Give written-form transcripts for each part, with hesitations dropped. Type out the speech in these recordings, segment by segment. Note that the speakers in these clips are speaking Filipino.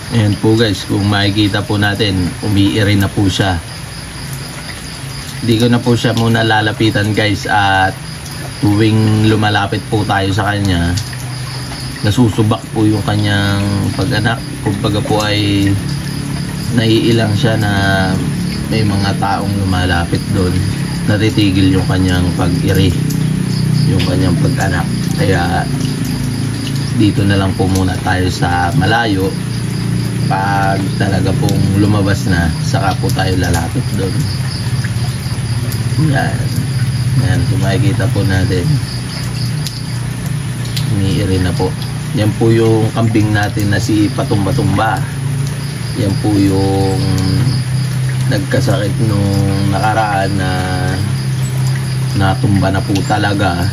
Ayan po guys, kung makikita po natin, umiiri na po siya. Hindi ko na po siya muna lalapitan guys, at tuwing lumalapit po tayo sa kanya, nasusubak po yung kanyang pag-anak. Kumbaga po ay naiilang siya na may mga taong lumalapit doon, natitigil yung kanyang pag-iri, yung kanyang pag-anak. Kaya dito na lang po muna tayo sa malayo. Pag talaga pong lumabas na, saka po tayo lalapit doon. Yan. Yan, kung makikita po natin, umiiri na po. Yan po yung kambing natin na si Patumba-Tumba. Yan po yung nagkasakit nung nakaraan na natumba na po talaga.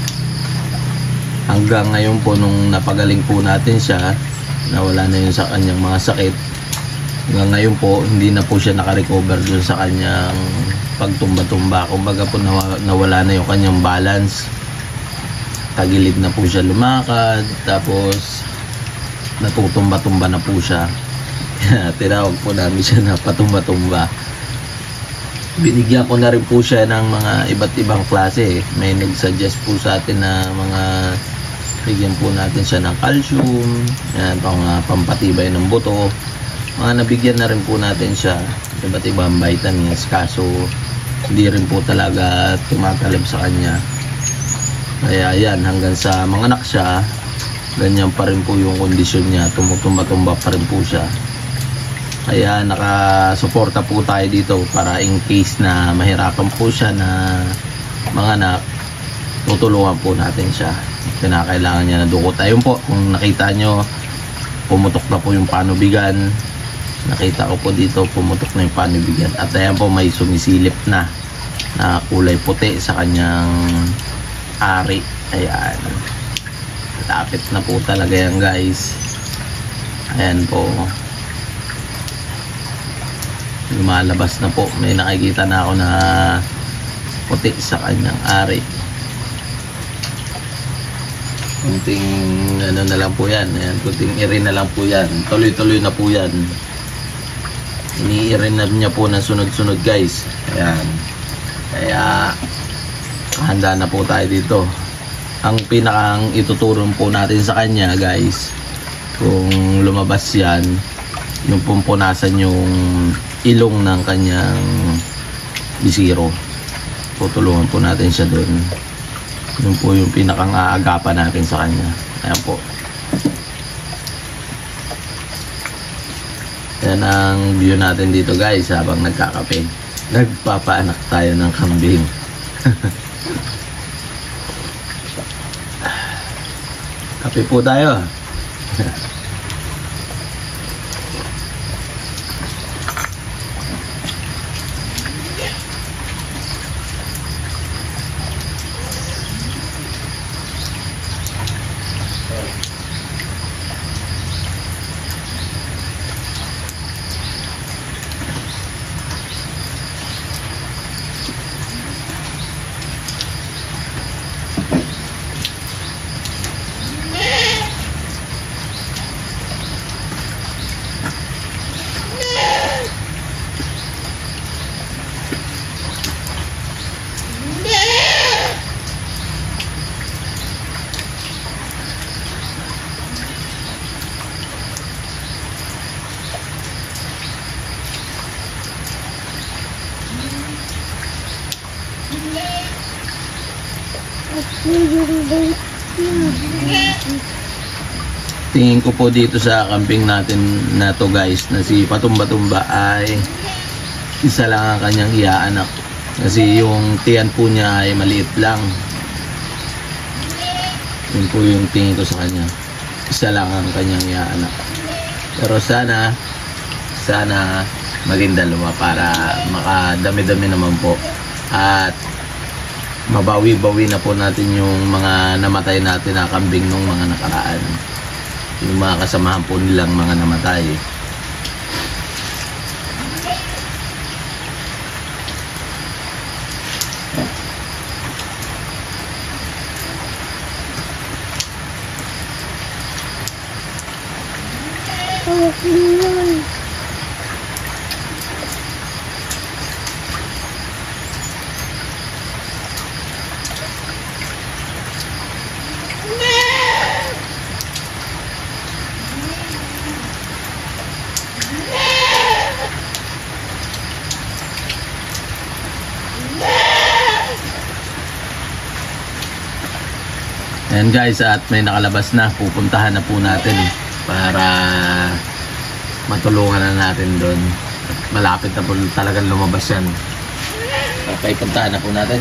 Hanggang ngayon po, nung napagaling po natin siya, nawala na yun sa kanyang mga sakit. Hanggang ngayon po, hindi na po siya nakarecover dun sa kanyang pagtumba-tumba. Kumbaga po, nawala na yung kanyang balance. Tagilid na po siya lumakad, tapos natutumba-tumba na po siya. Tinawag po namin siya na Patumba-Tumba. Binigyan ko na rin po siya ng mga iba't ibang klase. May nagsuggest po sa atin na mga bigyan po natin siya ng calcium, yan, pampatibay ng buto. Mga nabigyan na rin po natin siya iba't ibang vitamins, kaso hindi rin po talaga tumatalab sa kanya. Kaya yan, hanggang sa manganak siya, ganyan pa rin po yung kondisyon niya, tumutumba-tumba pa rin po siya. Kaya nakasuporta po tayo dito para in case na mahirapan po siya na manganak, tutulungan po natin siya. Kinakailangan niya na dukot. Ayun po, kung nakita nyo, pumutok na po yung panubigan. Nakita ko po dito, pumutok na yung panubigan. At ayan po, may sumisilip na kulay puti sa kanyang ari. Ayan, lapit na po talaga yan guys. Ayan po, lumalabas na po. May nakikita na ako na puti sa kanyang ari. Kunting ano na lang po yan. Ayan, kunting iri na lang po yan. Tuloy-tuloy na po yan. Iniirin na niya po na sunod-sunod guys. Ayan. Kaya handa na po tayo dito. Ang pinakang ituturo po natin sa kanya guys, kung lumabas yan, yung pumpunasan yung ilong ng kanyang bisiro. Tutulungan po natin siya doon. Yun po yung pinakang aagapan natin sa kanya. Ayan po. Yan ang view natin dito guys habang nagkakape. Nagpapaanak tayo ng kambing. Kape po tayo. Tingin ko po dito sa kambing natin na to guys, na si Patumba-Tumba, ay isa lang ang kanyang iaanak. Kasi yung tiyan po niya ay maliit lang. Yun po yung tingin ko sa kanya. Isa lang ang kanyang iaanak. Pero sana maging dalawa para makadami-dami naman po. At mabawi-bawi na po natin yung mga namatay natin na kambing nung mga nakaraan. Yung mga kasamahan po nilang mga namatay. Ayan guys, at may nakalabas na. Pupuntahan na po natin para matulungan na natin doon. Malapit na po talagang lumabas yan. Okay, puntahan na po natin.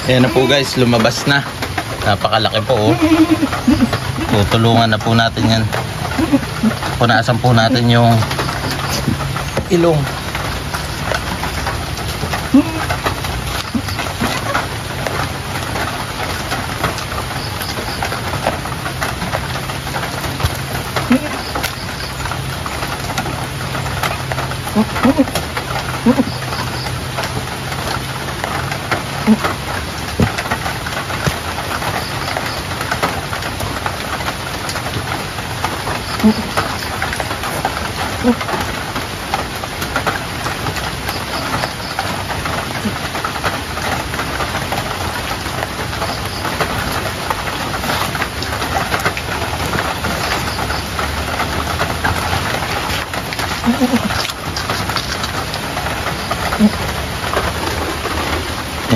Ayan na po guys, lumabas na. Napakalaki po oh. Tutulungan na po natin yan. Punasan po natin yung ilong.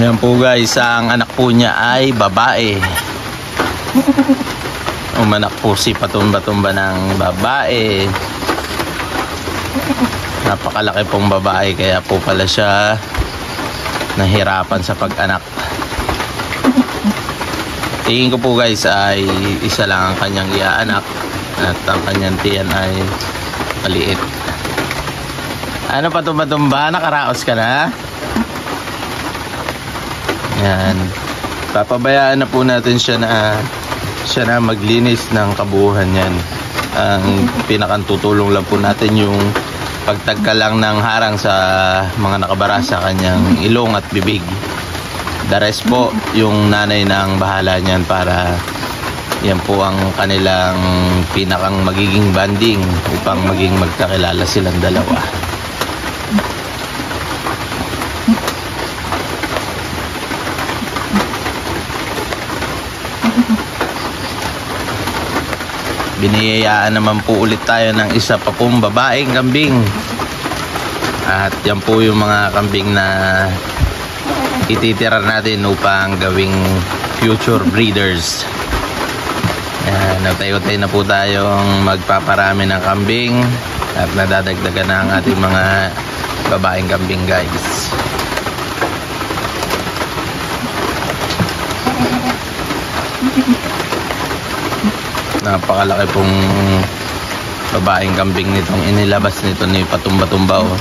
Ayan po guys, ang anak po niya ay babae. Umanak po si patumba-tumba ng babae. Napakalaki pong babae, kaya po pala siya nahirapan sa pag-anak. Tingin ko po guys ay isa lang ang kanyang iaanak at ang kanyang tiyan ay maliit. Ano patumba-tumba? Nakaraos ka na? Yan. Papabayaan na po natin siya na maglinis ng kabuuhan yan. Ang pinakantutulong lang po natin yung pagtagka lang ng harang sa mga nakabara sa kanyang ilong at bibig. The rest po, yung nanay nang bahala niyan para yan po ang kanilang pinakang magiging banding upang maging magkakilala silang dalawa. Biniyayaan naman po ulit tayo ng isa pa pong babaeng kambing. At yan po yung mga kambing na ititira natin upang gawing future breeders. Natay-utay na po tayong magpaparami ng kambing at nadadagdagan na ang ating mga babaeng kambing guys. Napakalaki pong babaeng kambing nitong inilabas nito ni Patumba-tumba oh.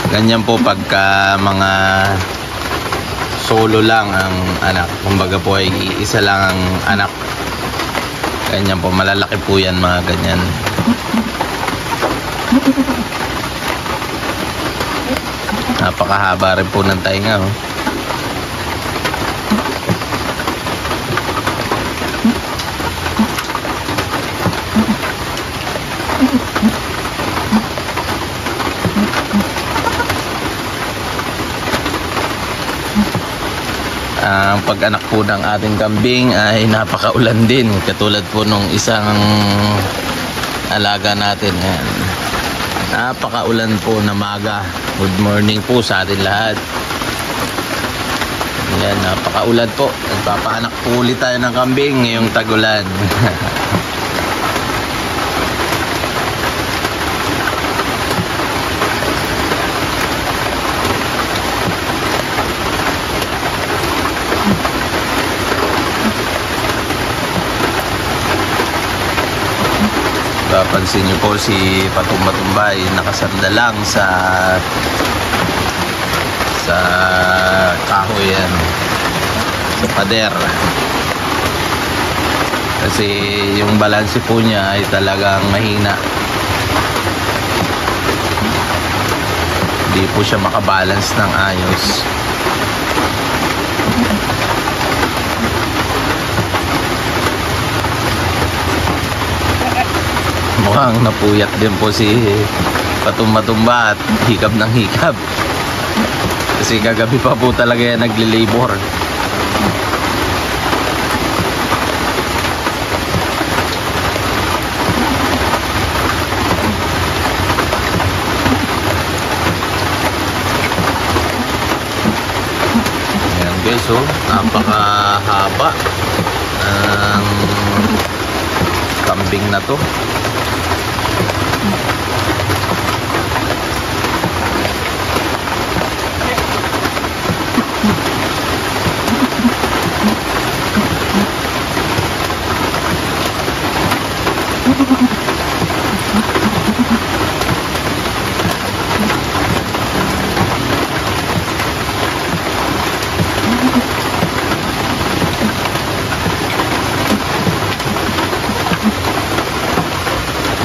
Ganyan po pagka mga solo lang ang anak, kumbaga po ay isa lang ang anak, ganyan po, malalaki po yan mga ganyan. Napakahaba rin po ng tainga oh. Ang pag-anak po ng ating kambing ay napakaulan din, katulad po nung isang alaga natin. Ayan. Napakaulan po na maga. Good morning po sa atin lahat. Ayan, napakaulan po. Nagpapaanak po ulit tayo ng kambing ngayong tag-ulan. Papansin niyo po si Patumba-tumba ay nakasanda lang sa kahoy yan. sa pader. Kasi yung balanse po niya ay talagang mahina. Hindi po siya makabalance ng ayos. Mukhang napuyat din po si patumba-tumba at hikab ng hikab. Kasi kagabi pa po talaga yan nagli-labor. Ayan guys, oh, napakahaba ng kambing na to.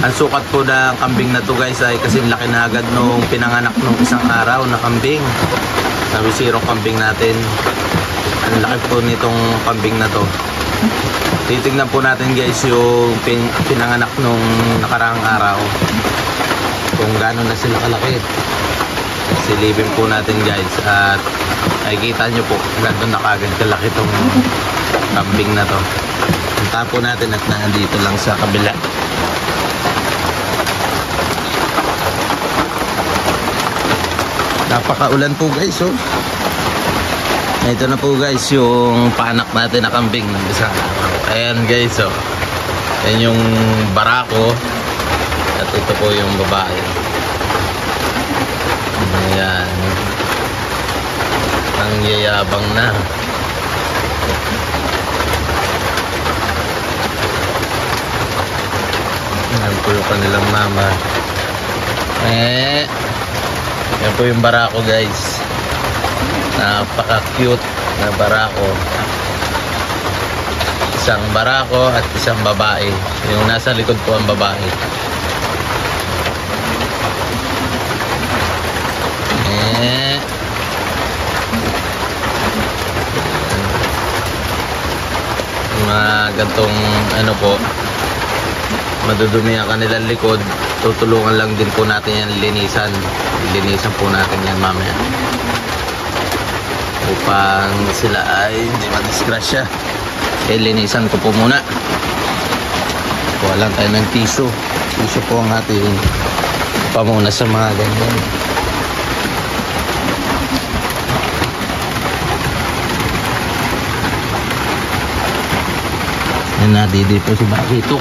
Ang sukat po ng kambing na to guys ay kasi laki na agad nung pinanganak nung isang araw na kambing. Sabi zero kambing natin. Ang laki po nitong kambing na to. Titignan po natin guys yung pinanganak nung nakaraang araw. Kung gaano na sila kalaki. Silipin po natin guys at makikita nyo po gano'n na kagad kalaki tong kambing na to. Punta po natin at nandito lang sa kabila. Napakaulan po guys, oh. Ito na po guys yung panak natin na kambing ng isang araw. Ayan guys, oh. Ayan yung barako. At ito po yung babae. Ayan. Ang yayabang na. Ayan po yung kanilang mama. Yan po yung barako guys. Napaka cute na barako. Isang barako at isang babae. Yung nasa likod po ang babae. Mga gantong ano po, madudumi ang kanilang likod, tutulungan lang din po natin yan linisan. Linisan po natin yan mamaya upang sila ay hindi madisgrasya. Linisan ko po muna. Kuha lang tayo ng tiso. Tiso po ang ating pamuna sa mga ganyan. Yan na, didi po si Bakito.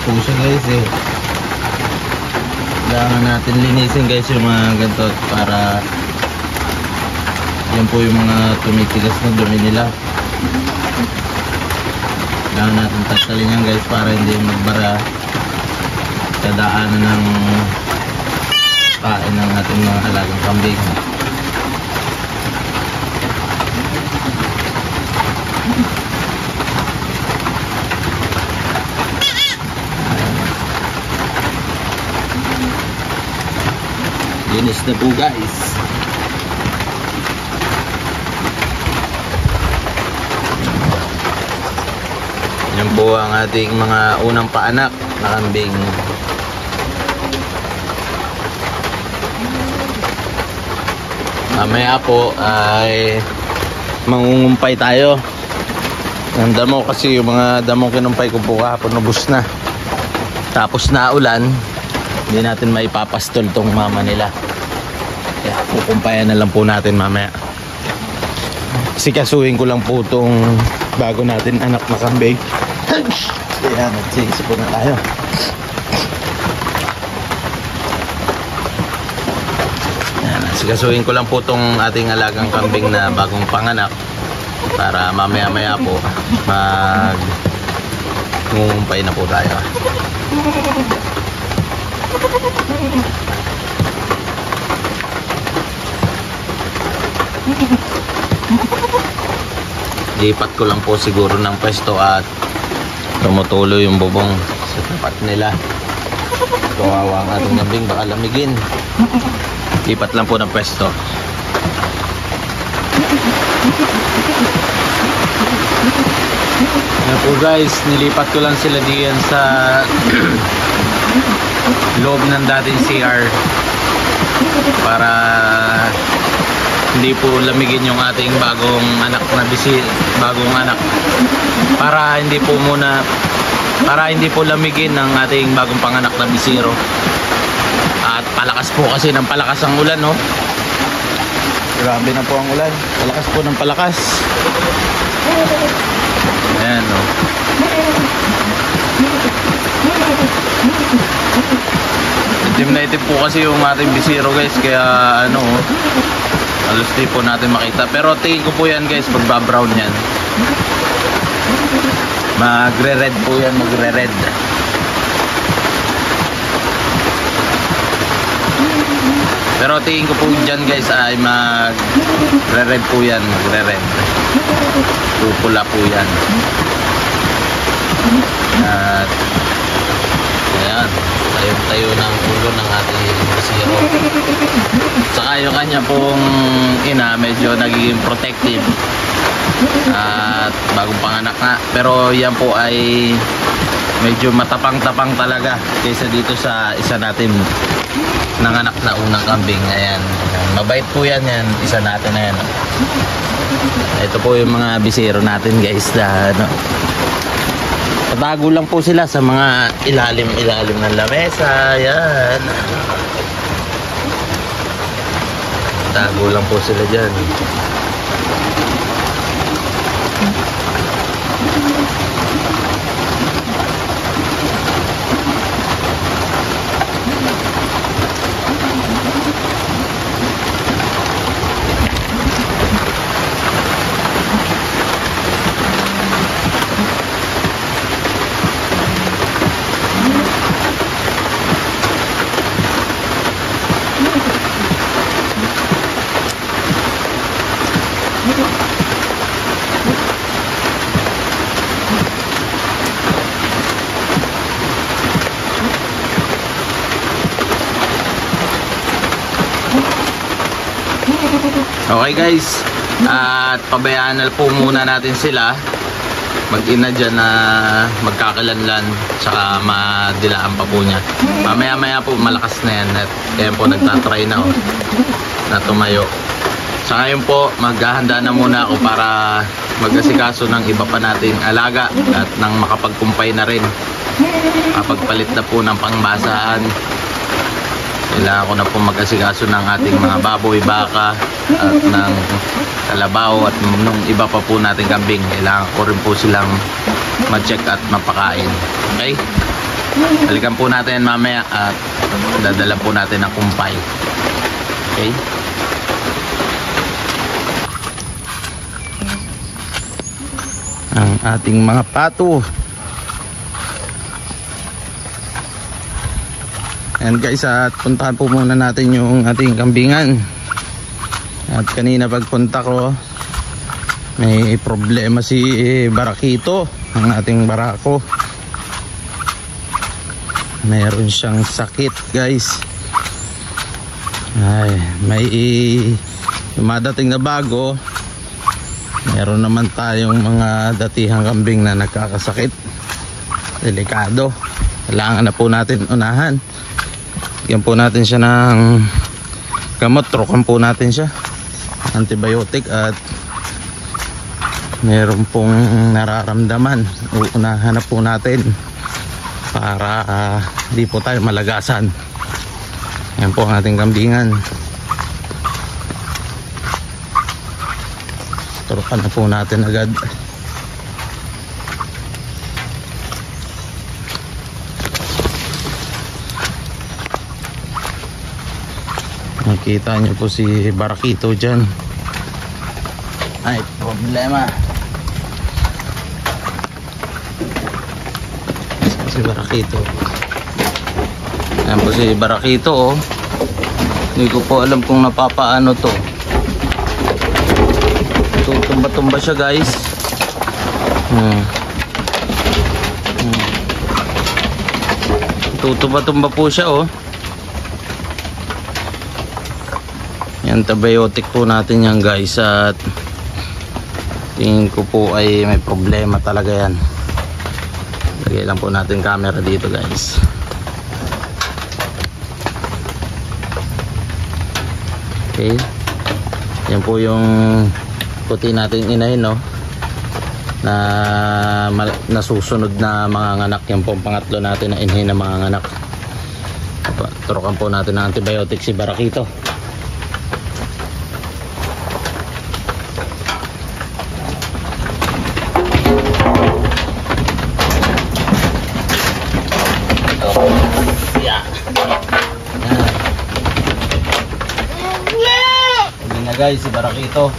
Po siya guys eh. Kailangan natin linisin guys yung mga ganito para yan po yung mga tumitigas na dumi nila. Kailangan natin tatalin yan guys para hindi magbara sa daanan ng kain ng ating mga halagang kambing. Linis na po guys. Yan po ang ating mga unang paanak na kambing. Mamaya po ay mangungumpay tayo ng damo kasi yung mga damong kinumpay ko po kahapon nubos na. Tapos na ulan, hindi natin maipapastol tong mama nila. Kaya pukumpayan na lang po natin mamaya. Sikasuhin ko lang po tong bago natin anak na kambing. Kaya nagsisi po na tayo. Sikasuhin ko lang po tong ating alagang kambing na bagong panganak para mamaya-maya po mag-ngumpay na po tayo. Lipat ko lang po siguro ng pwesto at tumutuloy yung bubong sa tapat nila. Kawawa ang ating kambing, baka lamigin. Lipat lang po ng pwesto. Yan po guys, nilipat ko lang sila diyan sa loob ng dating CR para hindi po lamigin yung ating bagong anak na bagong anak, para hindi po lamigin ng ating bagong panganak na bisiro. At palakas po kasi ng palakas ang ulan, no? Grabe na po ang ulan. Palakas po ng palakas. Ayan, no? Itim na itim po kasi yung ating bisiro guys. Kaya ano, halos di po natin makita. Pero tingin ko po yan guys, pagba-brown yan, magre-red po yan, magre-red. Pero tingin ko po dyan guys ay magre-red po yan, magre-red. Pupula po yan. At ayan, tayo ng ulo ng ating bisiro. Saka yung kanya pong ina medyo nagiging protective at bagong panganak nga. Pero yan po ay medyo matapang-tapang talaga kaysa dito sa isa natin nanganak na unang kambing. Ayan, mabait po yan, isa natin na yan. Ito po yung mga bisiro natin guys na ano, patago lang po sila sa mga ilalim ng lamesa. Ayan, patago lang po sila dyan. Okay guys, at pabayaan na po muna natin sila mag-ina dyan na magkakalanlan, saka madilaan pa po niya. Mamaya-maya po malakas na yan at kaya po nagtatry na na tumayo. Sa ngayon po maghahanda na muna ako para mag-asikaso ng iba pa nating alaga at nang makapagkumpay na rin. Kapagpalit na po ng pangbasahan, kailangan ko na po mag-asikaso ng ating mga baboy, baka at ng kalabaw at nung iba pa po nating kambing. Kailangan ko rin po silang ma-check at mapakain. Okay? Balikan po natin mamaya at dadala po natin ang kumpay. Okay? Ang ating mga pato. And guys, at puntahan po muna natin yung ating kambingan. At kanina pagpunta ko, may problema si Barakito, ang ating barako. Meron siyang sakit guys. Ay, may dumadating na bago. Meron naman tayong mga datihang kambing na nagkakasakit. Delikado. Kailangan na po natin unahan. Bigyan po natin siya ng gamot. Trokan po natin siya. Antibiotic at meron pong nararamdaman. Uunahan na po natin para di po tayo malagasan. Yan po ang ating kambingan. Turukan na po natin agad. Nakita niyo po si Barakito dyan. Ay, problema. Si Barakito. Ayan po si Barakito, oh. Hindi ko po alam kung napapaano to. Tutumba-tumba siya, guys. Tutumba-tumba po siya, oh. Yan, antibiotic po natin yan, guys. At tingin ko po ay may problema talaga yan. Lagay lang po natin camera dito, guys. Okay. Yan po yung puti nating inahin, no, na nasusunod na mga anak. Yan po ang pangatlo natin na inahin na mga anak. Turukan po natin ng antibiotic si Barakito. Guys, si Barakito.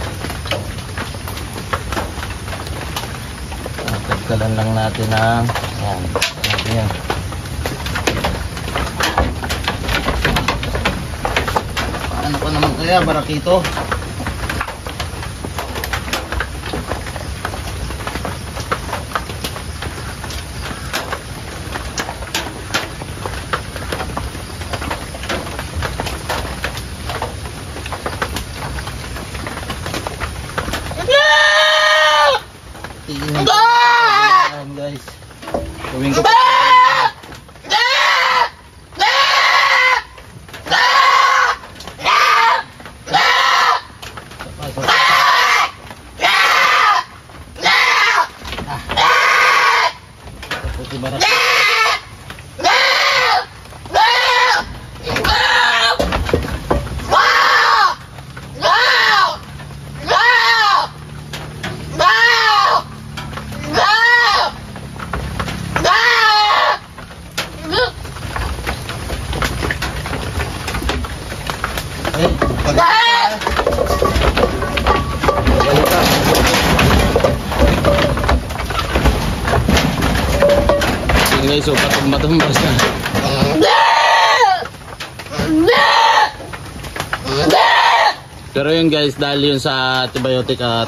Tagkalan lang natin ng yan. Natin yan. Paano pa naman kaya, Barakito? Guys, gawin ko guys, so patumba-tumbas na. Pero yun guys, dahil yun sa antibiotic at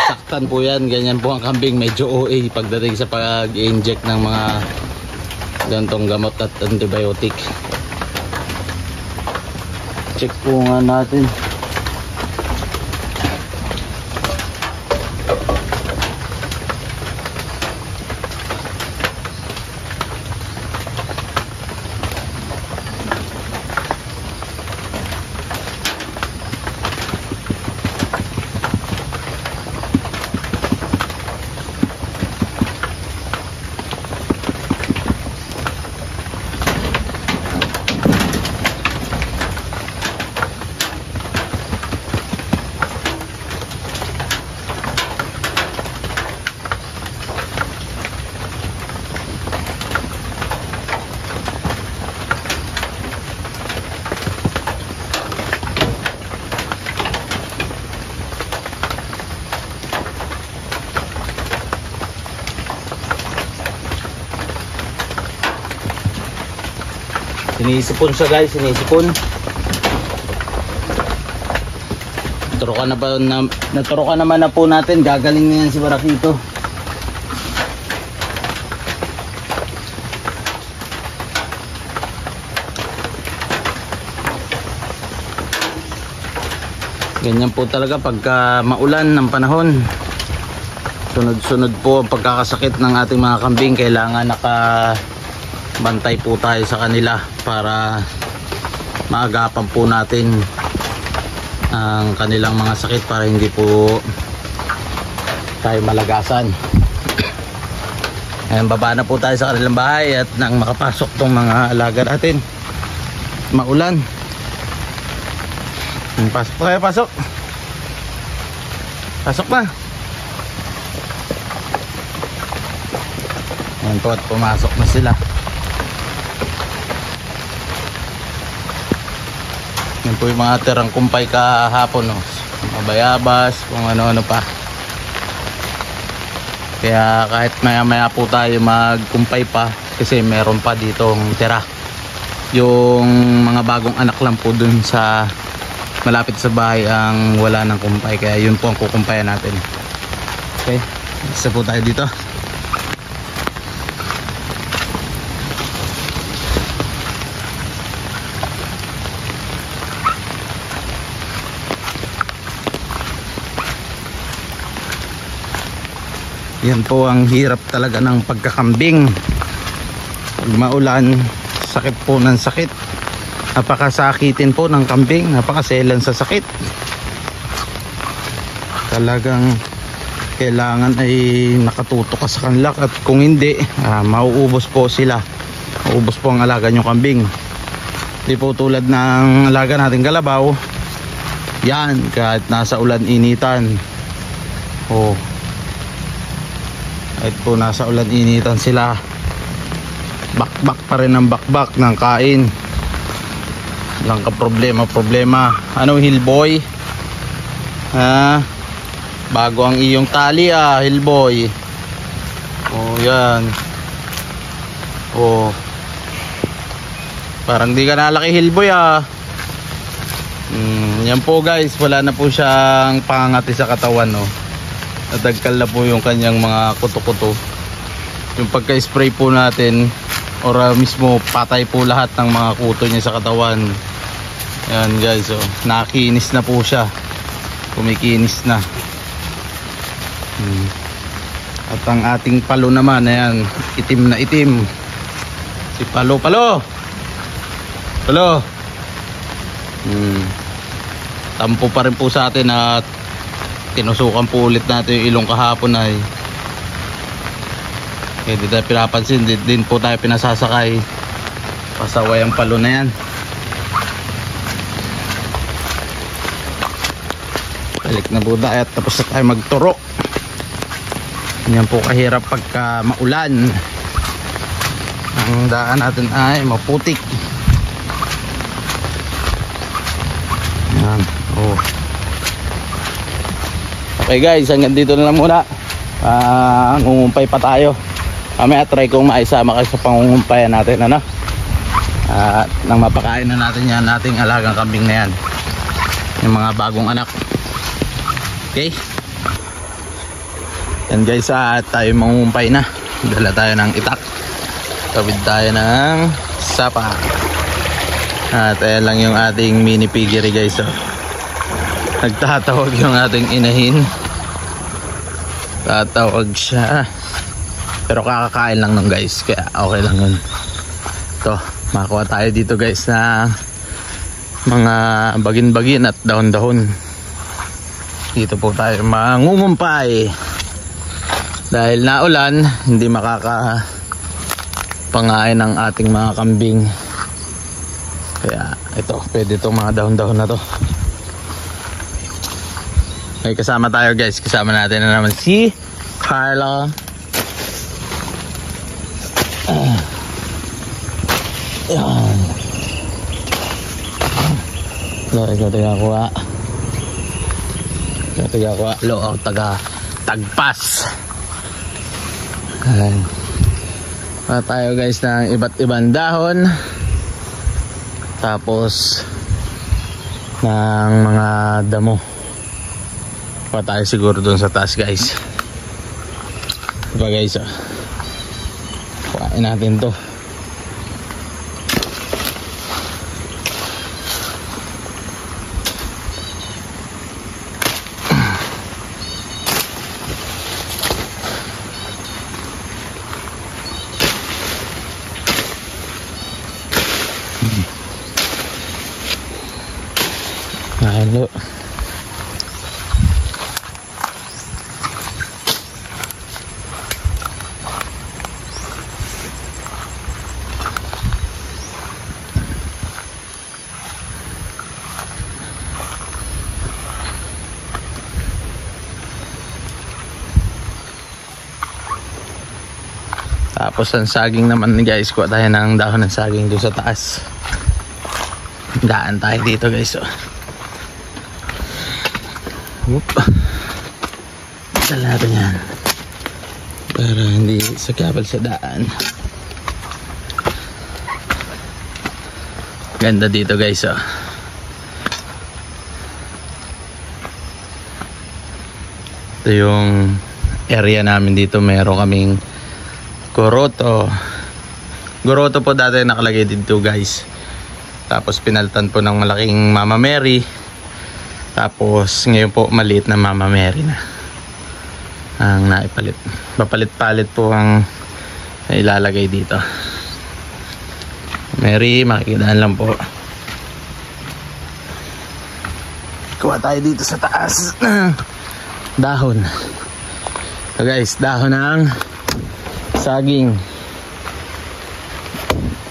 saktan po yan, ganyan po ang kambing, medyo OA pagdating sa pag-inject ng mga gantong gamot at antibiotic. Check po nga natin. Sinisipon siya guys, sinisipon. Naturukan naman na po natin, gagaling na yan si Barakito. Ganyan po talaga pagka maulan ng panahon. Sunod-sunod po ang pagkakasakit ng ating mga kambing. Kailangan nakabantay po tayo sa kanila para maagapan po natin ang kanilang mga sakit para hindi po tayo malagasan. Ayan, baba na po tayo sa kanilang bahay at nang makapasok tong mga alaga natin. Maulan. Pasok po kayo, pasok. Pasok na. Ayan po at pumasok na sila. Yan po yung mga tirang kumpay kahapon, no? Mga bayabas, kung ano-ano pa. Kaya kahit maya-maya po tayo magkumpay pa kasi meron pa ditong tira. Yung mga bagong anak lang po dun sa malapit sa bahay ang wala ng kumpay, kaya yun po ang kukumpayan natin. Okay, isa po tayo dito. Yan po ang hirap talaga ng pagkakambing. Pag maulan, sakit po ng sakit. Napakasakitin po ng kambing, napakaselan sa sakit. Talagang kailangan ay nakatutok ka sa kanila, at kung hindi, mauubos po sila. Mauubos po ang alaga nyong kambing. Hindi po tulad ng alaga nating kalabaw. Yan, kahit nasa ulan initan. Kahit po nasa ulan initan sila, bakbak pa rin ang bakbak ng kain. Walang ka problema. Ano, Hillboy? Bago ang iyong tali, Hillboy. Yan. Parang di ka nalaki, Hillboy, Yan po guys, wala na po siyang pangangati sa katawan, no. Nadagkal na po yung kanyang mga kuto-kuto. Yung pagka-spray po natin, or mismo patay po lahat ng mga kuto niya sa katawan. Ayan guys, nakinis na po siya. Kumikinis na. At ang ating palo naman, ayan, itim na itim. Si Palo. Tampo pa rin po sa atin at tinusukan po ulit natin yung ilong kahapon ay. Hindi tayo pinapansin, din po tayo pinasasakay. Pasaway ang Palo na yan. Balik na po tayo at tapos na tayo magturo. Yan po kahirap pagka maulan. Ang daan natin ay maputik. Yan. Okay guys, hanggang dito na lang muna. Ngumpay pa tayo. Mamaya try kong maisama kayo sa pangungumpayan natin, ano? At nang mapakain na natin yan, nating alagang kambing na yan, yung mga bagong anak. Okay, yan guys, tayo mangungumpay na. Dala tayo ng itak, kawid tayo ng sapa. At ayan lang yung ating mini piggery guys. Nagtatawag yung ating inahin. Tatawag siya, pero kakakain lang nun guys, kaya okay lang yun. Ito, makakuha tayo dito guys na mga bagin-bagin at dahon-dahon. Dito po tayo mangungumpay. Dahil naulan, hindi makakapangain ng ating mga kambing. Kaya ito, pwede itong mga dahon-dahon na to. Okay, kasama tayo guys. Kasama natin na naman si Carla. Yan. Ikaw taga-kuha. Loob taga-tagpas. Ayan. Para tayo guys ng iba't ibang dahon. Tapos ng mga damo. Pa tayo siguro doon sa taas guys. Diba guys, kuhain natin to. Halo. Tapos ang saging naman guys, kuha tayo ng dahon ng saging doon sa taas. Daan tayo dito guys. Whoop. Dala natin yan para hindi sakabal sa daan. Ganda dito guys. Ito yung area namin dito. Meron kaming Goroto. Goroto po dati nakalagay dito guys. Tapos pinalitan po ng malaking Mama Mary. Tapos ngayon po maliit na Mama Mary na ang naipalit. Papalit-palit po ang ilalagay dito. Mary, makikidaan lang po. Kuha tayo dito sa taas. Dahon. So guys, dahon ng saging.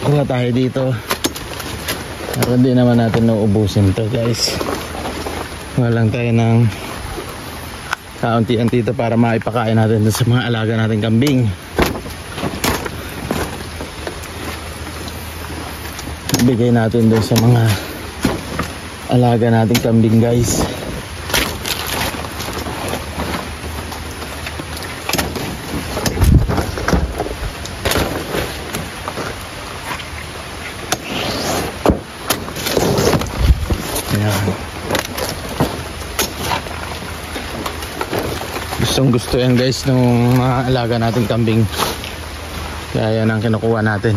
Kuha tayo dito. Pero hindi naman natin nauubusin to guys. Walang tayo ng kaunti-unti ito para maipakain natin sa mga alaga natin kambing. Bigay natin doon sa mga alaga natin kambing guys. Gusto yan guys nung mga alaga natin kambing. Kaya yan ang kinukuha natin.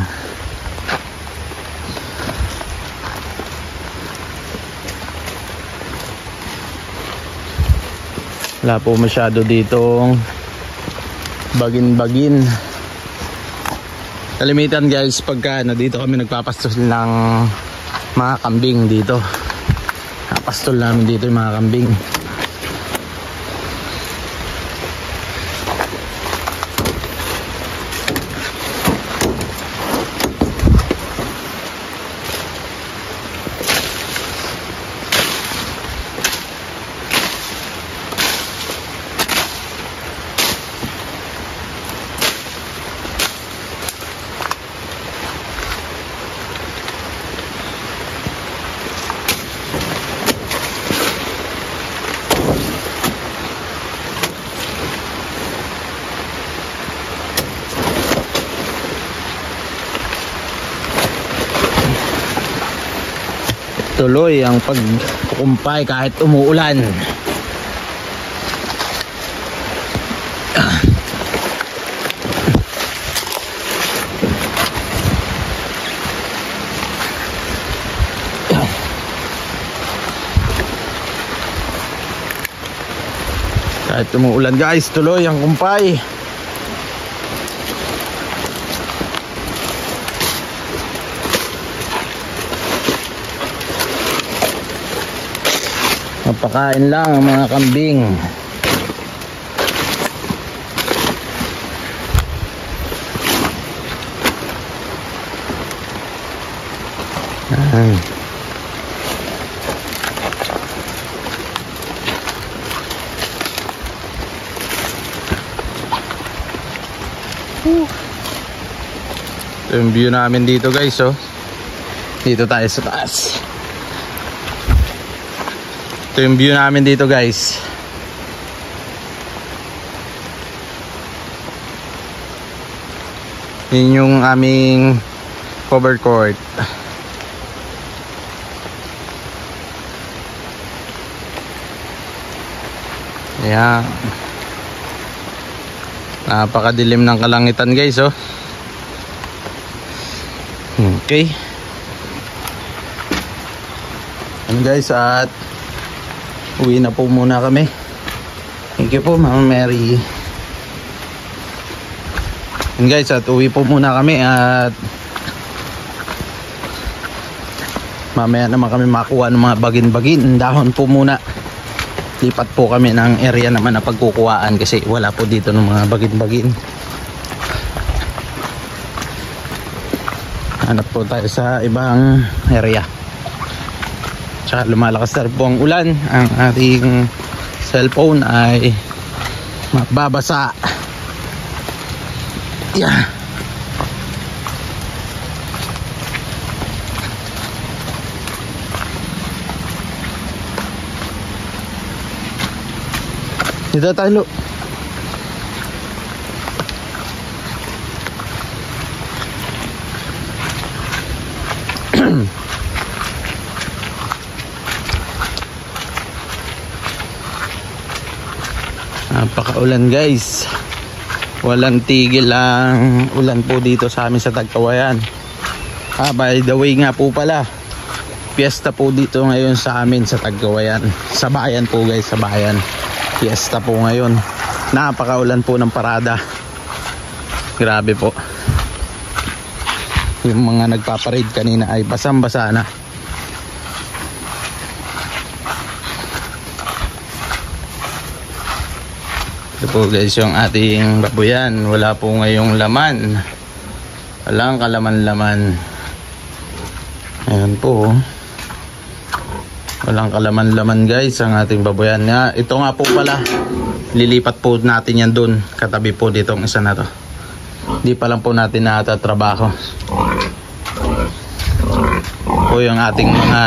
Wala po masyado ditong bagin-bagin. Kalimitan guys pagka dito kami nagpapastol ng mga kambing dito. Napastol namin dito yung mga kambing. Tuloy ang pagkukumpay kahit umuulan. Kahit umuulan guys, tuloy ang kumpay. Mapakain lang ang mga kambing. Ito yung view namin dito guys. Dito tayo sa taas. Ito yung view namin dito guys. Yun yung aming covered court. Ayan. Napakadilim ng kalangitan guys. Okay. And guys, at uwi na po muna kami. Thank you po Mama Mary. And guys, at uwi po muna kami at mamaya naman kami makuha ng mga bagin-bagin. Dahon po muna. Lipat po kami ng area naman na pagkukuhaan kasi wala po dito ng mga bagin-bagin. Hanap po tayo sa ibang area. Tsaka lumalakas na po ang ulan. Ang ating cellphone ay mababasa. Yeah. Dito tayo. Napakaulan guys. Walang tigil ang ulan po dito sa amin sa Tagkawayan. By the way nga po pala, fiesta po dito ngayon sa amin sa Tagkawayan. Sa bayan po guys, sa bayan. Fiesta po ngayon. Napakaulan po ng parada. Grabe po. Yung mga nagpaparade kanina ay basang-basa na. Ito po guys yung ating babuyan. Wala po ngayong laman. Walang kalaman-laman. Ayan po. Walang kalaman-laman guys ang ating babuyan. Ito nga po pala, lilipat po natin yan dun. Katabi po dito ang isa na to. Hindi pa lang po natin natatrabaho. Po yung ating mga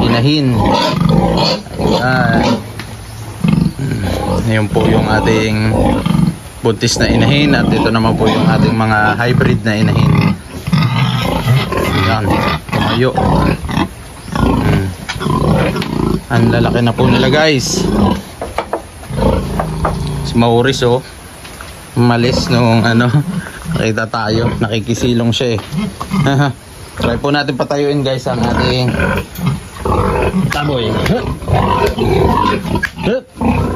inahin. Yun po yung ating buntis na inahin. At ito naman po yung ating mga hybrid na inahin. Yan, tumayo. Ang lalaki na po nila guys. Si Maurice oh, malis nung ano, nakita tayo, nakikisilong siya eh. Try po natin patayuin guys ang ating taboy.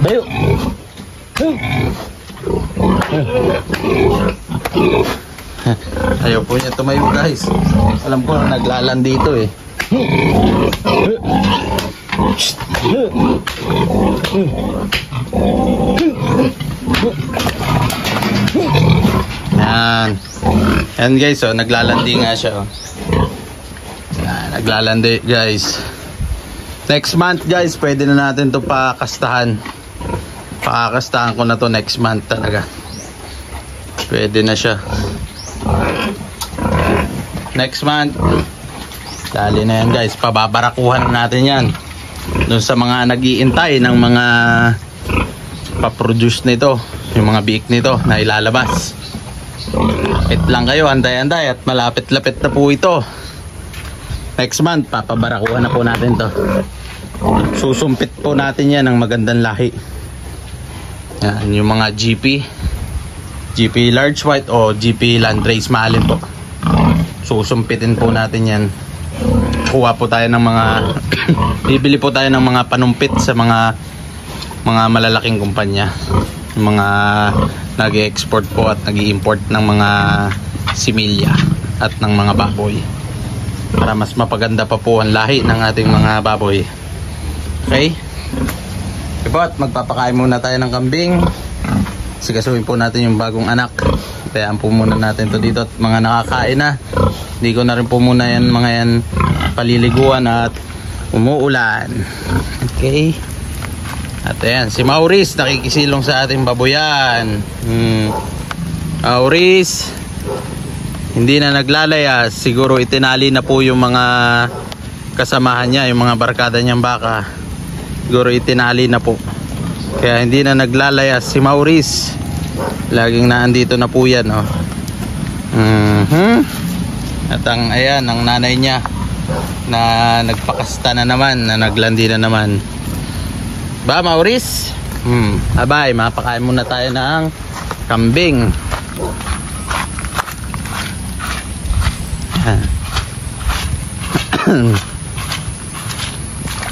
Bayo. Ayaw po niya tumayo guys. Alam ko na naglalan dito eh. Yan. Yan guys oh, naglalandi nga siya oh. Yan, naglalandi guys. Next month guys, pwede na natin to pakastahan. Pakakastahan ko na to next month talaga. Pwede na siya. Next month. Dali na yan guys, pababarakuhan natin yan. Doon sa mga nag-iintay ng mga paproduce nito, yung mga biik nito na ilalabas. Wait lang kayo, antay-antay at malapit-lapit na po ito. Next month, papabarakuhan na po natin to. Susumpit po natin yan ng magandang lahi. Yan, yung mga GP large white o GP landrace maalin po. Susumpitin po natin yan. Kuha po tayo ng mga bibili po tayo ng mga panumpit sa mga malalaking kumpanya, mga nag-export po at nag-i-import ng mga similya at ng mga baboy para mas mapaganda pa po ang lahi ng ating mga baboy. Okay? At magpapakain muna tayo ng kambing. Sigasuhin po natin yung bagong anak. Tayaan po muna natin to dito at mga nakakain na. Hindi ko na rin po muna yan mga yan paliliguan at umuulan. Okay. At ayan, si Maurice nakikisilong sa ating baboyan. Maurice, hindi na naglalayas. Siguro itinali na po yung mga kasamahan niya, yung mga barkada niyang baka. Siguro itinali na po. Kaya hindi na naglalayas si Maurice. Laging naandito na po yan oh. At ang ayan, ang nanay niya na nagpakasta na naman, na naglandi na naman. Ba Maurice? Abay, mapakain muna tayo ng kambing.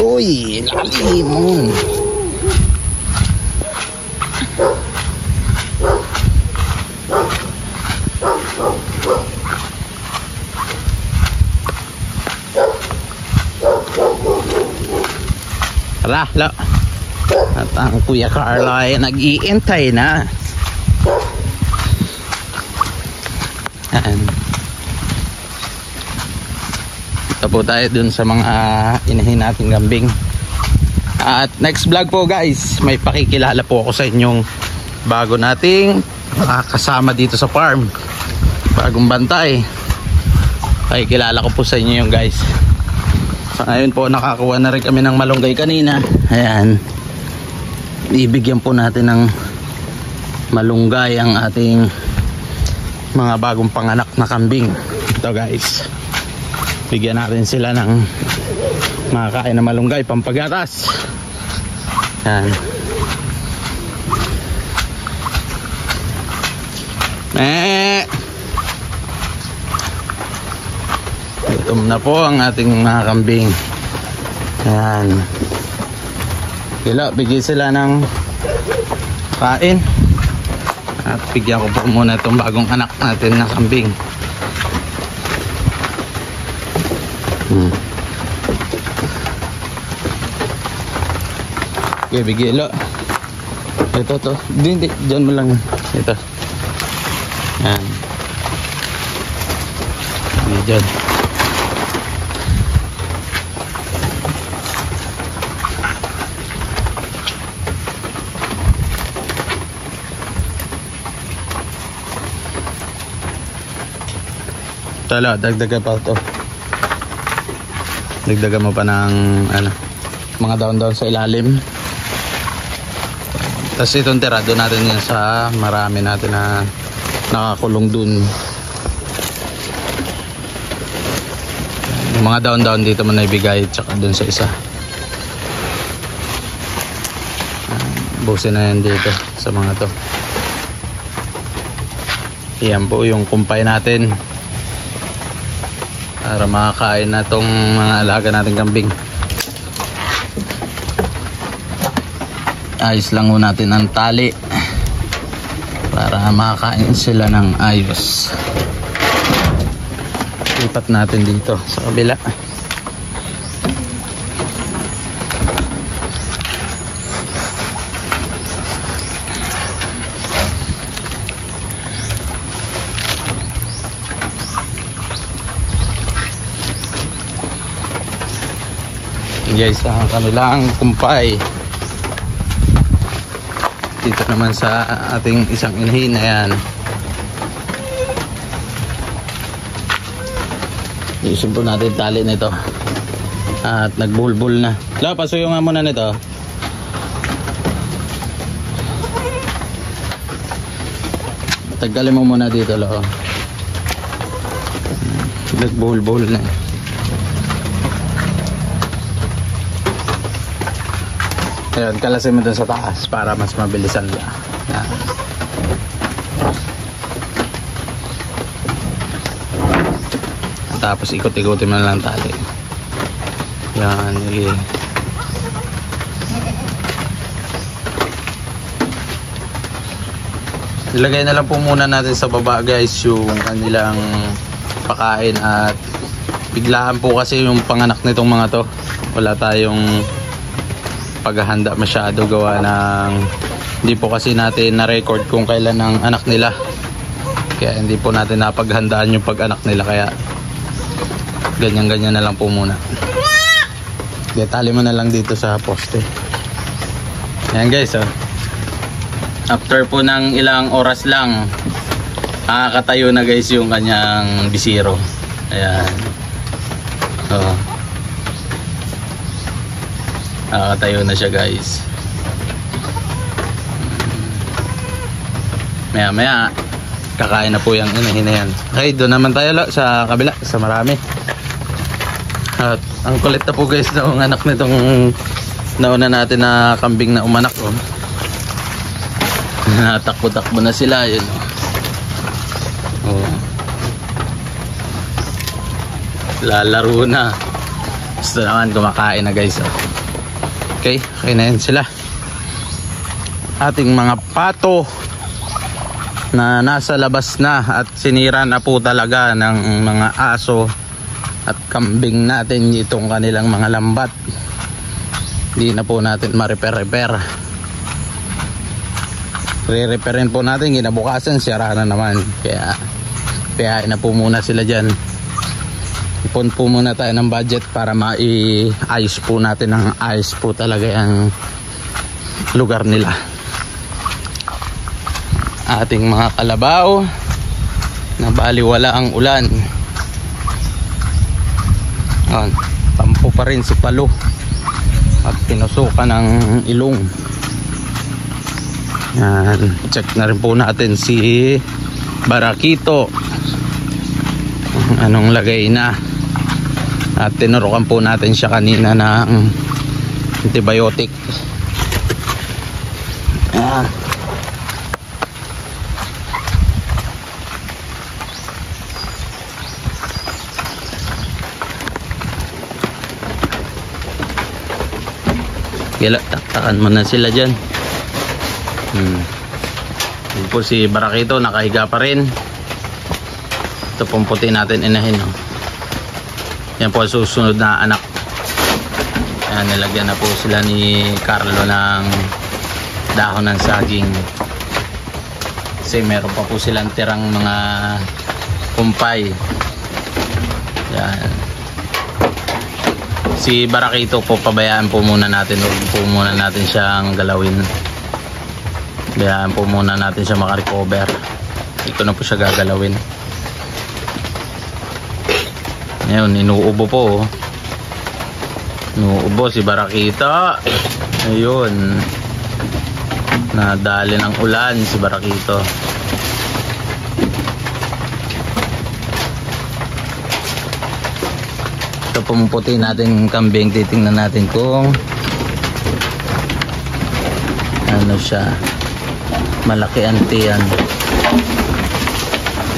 Uy, lalim. Tara, lo. At ang Kuya Carlo ay nag-iintay na. Yan. Ito po tayo dun sa mga inahin nating kambing. At next vlog po guys, may pakikilala po ako sa inyong bago nating kasama dito sa farm. Bagong bantay. Pakikilala ko po sa inyo yung guys. So ngayon po nakakuha na rin kami ng malunggay kanina. Ayan. Ibigyan po natin ng malunggay ang ating mga bagong panganak na kambing. Ito guys. Bigyan natin sila ng makakain na malunggay pampagatas. Yan. Gutom na po ang ating mga kambing. Yan. Bigyan sila ng kain. At bigyan ko po muna itong bagong anak natin na kambing. Okay, bigyan lo. Ito to. Hindi, dyan mo lang. Ito. Yan. Dyan. Tala, dagdagan pa ito. Dagdagan mo pa ng ano, mga daon-daon sa ilalim. Tapos itong tirado natin yan sa marami natin na nakakulong dun. Yung mga daon-daon dito mo na ibigay tsaka dun sa isa. Busin na yan dito sa mga to. Yan po yung kumpay natin para makakain na itong mga alaga natin kambing. Ayos lang ho natin ang tali para makakain sila ng ayos. Lipat natin dito sa kabila. Guys, ang kanilang kumpay dito naman sa ating isang inahin. Ayan, isin po natin tali nito at nagbulbul na. La, pasuyo nga muna nito. Taggalin mo muna dito, lo. Nagbulbul na. Ayan, kalasin mo dun sa taas para mas mabilisan niya. Yan. Tapos ikot-ikotin mo na lang tali. Yan, okay. Ilagay na lang po muna natin sa baba guys yung kanilang pakain at biglaan po kasi yung panganak nitong mga to. Wala tayong paghahanda masyado gawa ng hindi po kasi natin na-record kung kailan ang anak nila, kaya hindi po natin napaghandaan yung pag-anak nila, kaya ganyan-ganyan na lang po muna. Detali mo na lang dito sa poste. Ayan guys, oh. After po ng ilang oras lang nakakatayo na guys yung kanyang bisiro. Ayan, oh. Nakatayo na siya guys. Maya maya kakain na po yung inahin na yan. Okay, doon naman tayo lo, sa kabila, sa marami. At ang kulit na po guys ng anak nitong nauna natin na kambing na umanak, oh. Natakbo-takbo na sila yun, oh. Lalaro na. Gusto naman kumakain na guys, oh. Okay, okay na yun sila. Ating mga pato na nasa labas na at sinira na po talaga ng mga aso at kambing natin itong kanilang mga lambat. Hindi na po natin ma-repair. Re-repairin po natin, kinabukasan sira na naman. Kaya pihain na po muna sila dyan. Ipon po muna tayo ng budget para mai-ayos po natin ng ayos po talaga yung lugar nila. Ating mga kalabaw na baliwala ang ulan. Tampo pa rin si Palo at pinusukan ng ilong. Yan. Check na rin po natin si Barakito, anong lagay na. At tinurukan po natin siya kanina ng antibiotic. Yan. Gila, taktakan mo na sila dyan. Yun po si Barakito, nakahiga pa rin. Ito pong puti natin inahin. Yan po susunod na anak. Ayan, nilagyan na po sila ni Carlo ng dahon ng saging. Kasi meron pa po silang tirang mga kumpay. Yan. Si Barakito po, pabayaan po muna natin. Huwag po muna natin siyang galawin. Bayaan po muna natin siya makarecover. Ito na po siya gagalawin. Ngayon, inuubo po. Inuubo si Barakito. Ayun. Nadali ng ulan si Barakito. Ito pumuputi natin kambing. Titingnan natin kung ano siya. Malaki ang tiyan.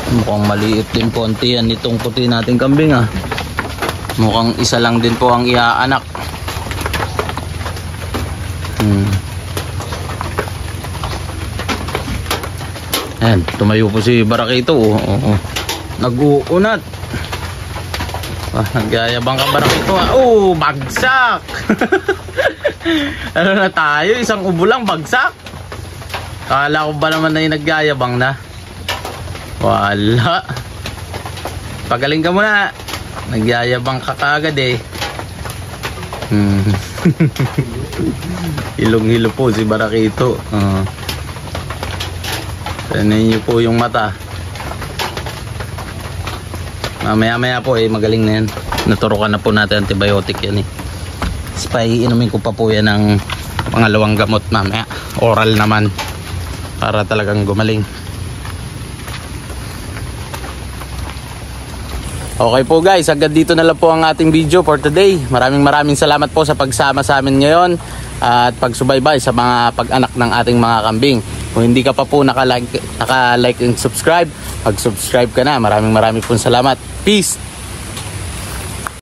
Mukhang maliit din po ang tiyan nitong puti nating kambing Mukhang isa lang din po ang iaanak. Ayan, tumayo po si Barakito. Nag-uunat. Nagyayabang ka Barakito bagsak. Ano na tayo? Isang ubo lang bagsak. Kala ko ba naman na yung nagyayabang na? Wala. Pagaling ka muna. Nagyayabang ka kagad Hilong-hilo po si Barakito. Tanin niyo po yung mata. Mamaya-maya po magaling na yan. Naturukan na po natin antibiotic yan inumin ko pa po yan ng pangalawang gamot mamaya. Oral naman. Para talagang gumaling. Okay po guys, hanggang dito na lang po ang ating video for today. Maraming salamat po sa pagsama sa amin ngayon at pagsubaybay sa mga pag-anak ng ating mga kambing. Kung hindi ka pa po naka-like and subscribe, mag-subscribe ka na. Maraming po salamat. Peace!